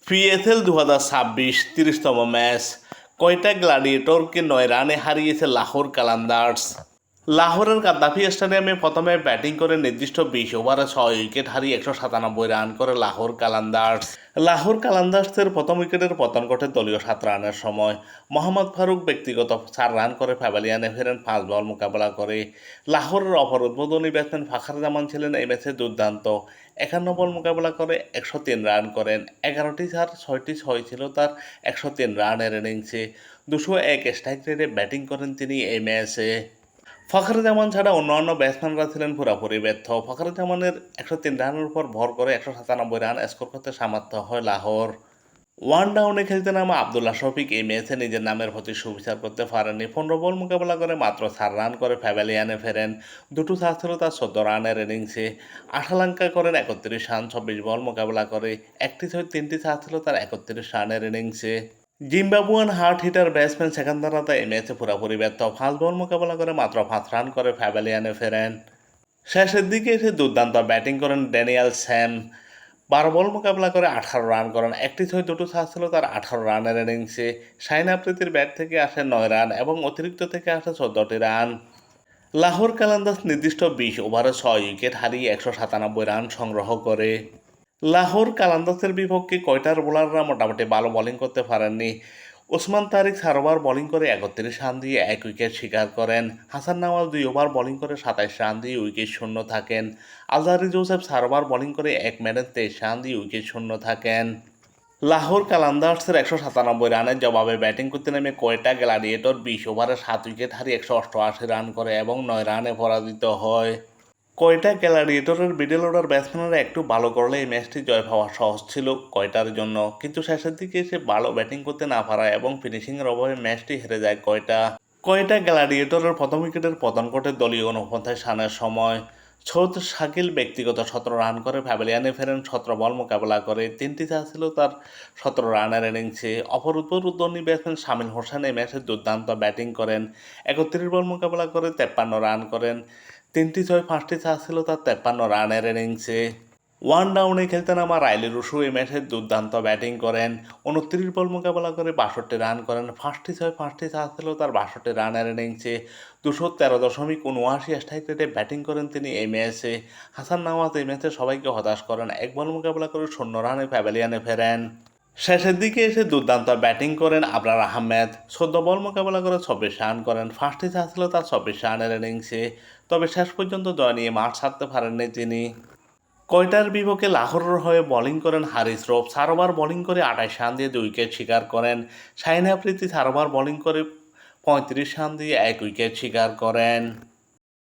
PSL 2026 30তম match কয়টা গ্ল্যাডিয়েটরকে 9 রানে হারিয়েছে লাহোর কালান্দার্স। লাহোরের গাদ্দাফি স্টেডিয়ামে প্রথমে ব্যাটিং করে নির্দিষ্ট 20 ওভারে 6 উইকেট হারিয়ে 197 রান করে লাহোর কালান্দার্স। লাহোর কালান্দার্সের প্রথম উইকেটের পতন ঘটে দলীয় 7 রানের সময়। মোহাম্মদ ফারুক ব্যক্তিগত 4 রান করে প্যাভিলিয়নে ফেরেন 5 বল মোকাবেলা করে। লাহোরের অপর উদ্বোধনী ব্যাটসম্যান ফাখার জামান ছিলেন এই ম্যাচে দুর্দান্ত। 51 বল মোকাবেলা করে 103 রান করেন। 11টি চার 6টি 6 ছিল তার 103 রানের ইনিংসে। 201 স্ট্রাইক রেটে ব্যাটিং করেন তিনি এই ম্যাচে। ফখরুজ্জামান ছাড়া অন্যান্য ব্যাটসম্যানরা ছিলেন পুরোপুরি ব্যর্থ। ফখরুজ্জামানের 103 রানের উপর ভর করে 197 রান স্কোর করতে সামর্থ্য হয় লাহোর। ওয়ান ডাউনে খেলতে নামা আবদুল্লাহ শফিক এই ম্যাচে নিজের নামের প্রতি সুবিচার করতে পারেননি। 15 বল মোকাবেলা করে মাত্র 4 রান করে প্যাভিলিয়নে ফেরেন। দুটো চার ছিল তার 14 রানের ইনিংসে। আশালাঙ্কা করেন 31 রান 24 বল মোকাবেলা করে। একটি ছয় 3টি চার ছিল তার 31 রানের ইনিংসে। Zimbabwean hard hitter batsman Sikandar Raza এই ম্যাচে পুরোপুরি ব্যর্থ। 5 বল মোকাবেলা করে মাত্র 5 রান করে প্যাভিলিয়নে ফেরেন। শেষের দিকে এসে দুর্দান্ত ব্যাটিং করেন ড্যানিয়েল স্যাম। 12 বল মোকাবেলা করে 18 রান করেন। একটি ছয় দুটো চার ছিল তার 18 রানের ইনিংসে। শাহিন আফ্রিদির ব্যাট থেকে আসে 9 রান এবং অতিরিক্ত থেকে আসে 14টি রান। লাহোর কালান্দার্স নির্দিষ্ট 20 ওভারে 6 উইকেট হারিয়ে 197 রান সংগ্রহ করে। লাহোর কালান্দার্সের বিপক্ষে কয়টার বোলাররা মোটামুটি ভালো বোলিং করতে পারেননি। ওসমান তারিক 4 ওভার বোলিং করে 31 রান দিয়ে 1 উইকেট শিকার করেন। হাসান নওয়াজ 2 ওভার বোলিং করে 27 রান দিয়ে উইকেট শূন্য থাকেন। আজহারি জোসেফ 4 ওভার বোলিং করে 1 মিনিট 23 রান দিয়ে উইকেট শূন্য থাকেন। লাহোর কালান্দার্সের 197 রানের জবাবে ব্যাটিং করতে নেমে কোয়েটা গ্ল্যাডিয়েটর 20 ওভারে 7 উইকেট হারিয়ে 188 রান করে এবং 9 রানে পরাজিত হয়। কোয়েটা গ্ল্যাডিয়েটরের মিডল অর্ডার ব্যাটসম্যানরা একটু ভালো করলে এই ম্যাচটি জয় পাওয়া সহজ ছিল কোয়েটার জন্য, কিন্তু শেষের দিকে এসে ভালো ব্যাটিং করতে না পারায় এবং ফিনিশিংয়ের অভাবে ম্যাচটি হেরে যায় কোয়েটা গ্ল্যাডিয়েটরের প্রথম উইকেটের পতন ঘটে দলীয় 49 রানের সময়। সৌদ শাকিল ব্যক্তিগত 17 রান করে প্যাভিলিয়নে ফেরেন 17 বল মোকাবেলা করে। 3টি চার ছিল তার 17 রানের ইনিংসে। অপর উদ্বোধনী ব্যাটসম্যান শামিল হোসেন এই ম্যাচে দুর্দান্ত ব্যাটিং করেন। 31 বল মোকাবেলা করে 53 রান করেন। 3টি ছয় 5টি চার ছিল তার 53 রানের ইনিংসে। ওয়ান ডাউনে খেলতে নামা রাইলি রুশু এই ম্যাচে দুর্দান্ত ব্যাটিং করেন। 29 বল মোকাবেলা করে 62 রান করেন। 5টি ছয় 5টি চার ছিল তার 62 রানের ইনিংসে। 213.79 স্ট্রাইক রেটে ব্যাটিং করেন তিনি এই ম্যাচে। হাসান নওয়াজ এই ম্যাচে সবাইকে হতাশ করেন। 1 বল মোকাবেলা করে 0 রানে প্যাভিলিয়নে ফেরেন। শেষের দিকে এসে দুর্দান্ত ব্যাটিং করেন আবরার আহমেদ। 14 বল মোকাবেলা করে 24 রান করেন। 5টি চার ছিল তার 24 রানের ইনিংসে। তবে শেষ পর্যন্ত জয় নিয়ে মাঠ ছাড়তে পারেননি তিনি। কোয়েটার বিপক্ষে লাহোরের হয়ে বোলিং করেন হারিস রফ। 4 ওভার বোলিং করে 28 রান দিয়ে 2 উইকেট শিকার করেন। শাহিন আফ্রিদি 4 ওভার বোলিং করে 35 রান দিয়ে 1 উইকেট শিকার করেন।